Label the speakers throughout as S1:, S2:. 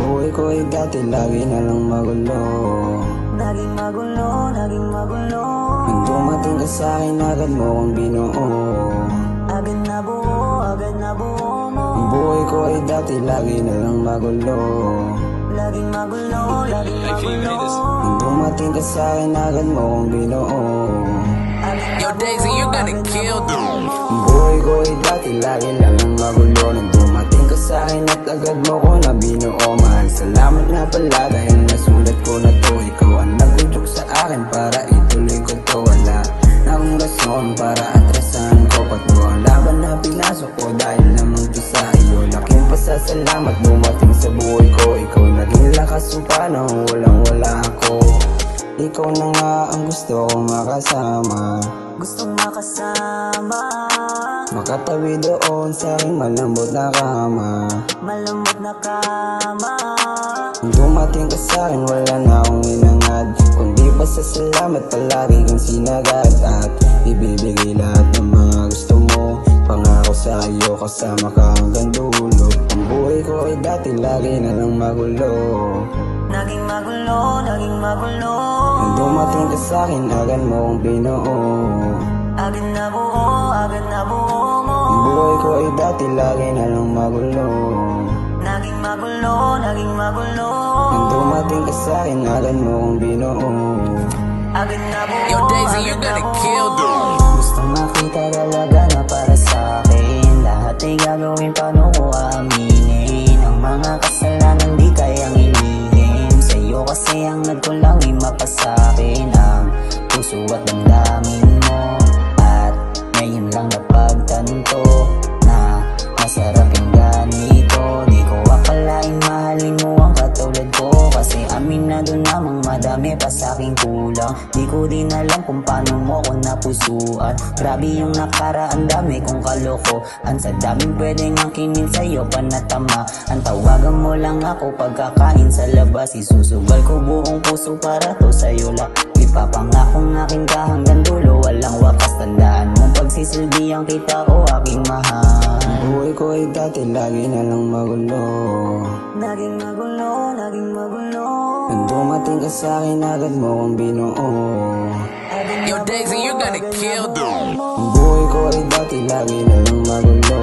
S1: Buhay ko ay dati lagi na lang magulo.
S2: Naging magulo, naging magulo.
S1: Nang dumating ka sa'kin, agad mo kong binuo.
S2: Agad na buo mo.
S1: Ang buhay ko ay dati lagi na lang magulo.
S2: Laging magulo, laging magulo.
S1: Nang dumating ka sa'kin, agad mo kong binuo.
S3: Yo, Daisy, you gonna kill them.
S1: Ang buhay ko ay dati lagi na lang magulo. Nang dumating ka sa'kin at agad mo ko na binuo. Mahal, salamat nga pala dahil nasulat ko na to. Ikaw ang nag-udyok sa akin para ituloy ko to. Wala na akong rason para atrasan ko. Pato ang laban na pinasok ko dahil lamang to sa iyo. Laking pasasalamat dumating sa buhay ko. Ikaw naging lakas upang walang wala ako. Ikaw na nga ang gusto kong makasama.
S2: Gustong makasama.
S1: Makatawi doon sa aking malambot na kama.
S2: Malambot na kama.
S1: Nung dumating ka sa'kin, wala na akong inangad. Kundi basta salamat, palagi kang sinagad. At ibibigay lahat ng mga gusto mo. Pangako sa iyo, kasama ka hanggang dulo. Ang buhay ko ay dati lagi na lang magulo.
S2: Naging magulo, naging magulo.
S1: Nung dumating ka sa'kin, agad mo kong binuo.
S2: Agad na buo mo.
S1: Ang buhay ko ay dati lagi na lang magulo.
S2: Naging magulo, naging magulo.
S1: Nung dumating ka sa'kin, agad mo kong binuo.
S2: Agad na buo,
S3: Yo, Daisy, you gonna kill them.
S2: Gustong makita talaga na para sa'kin. Lahat ay gagawin, paano ko aminin ang mga kasalanan di kayang ilihim. Sa'yo kasi ang nagkulang ay mapasakin ang puso at damdamin mo. At ngayon lang napagtanto na masarap yung ganito. Di ko akalain mahalin mo ang katulad ko. Kasi aminado namang madami pa sa'king kulang. Di ko din alam kung paano mo ko napusuan. Grabe yung nakaraan, dami kong kalokohan. Sa daming pwedeng angkinin sa'yo panatama. Ang tawagan mo lang ako pagkakain sa labas. Isusugal ko buong puso para to sa'yo lang. Ipapangakong aking ka hanggang dulo. Walang wakas, tandaan mong pagsisilbihan kita o aking mahal.
S1: Ang buhay ko ay dati lagi na lang magulo.
S2: Naging magulo, naging magulo.
S1: Nang dumating ka sa'kin, agad mo kong binuo.
S3: Yo, Daisy, you gonna kill them.
S1: Ang buhay ko ay dati lagi na lang magulo.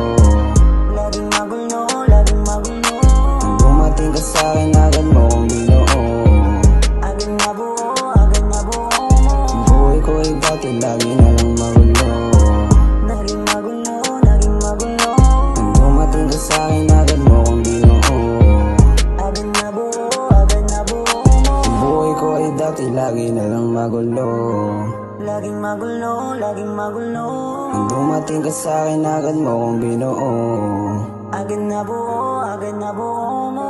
S2: Laging magulo, laging magulo.
S1: Nang dumating ka sa'kin, agad mo kong binuo.
S2: Agad na buo mo.
S1: Ang buhay ko ay dati lagi na lang magulo.
S2: Naging magulo, naging magulo.
S1: Nang dumating ka sa'kin, agad mo kong binuo.
S2: Agad na buo mo.
S1: Ang buhay ko ay dati lagi na lang magulo.
S2: Laging magulo, laging magulo.
S1: Nang dumating ka sa'kin, agad mo kong binuo.
S2: Agad na buo mo.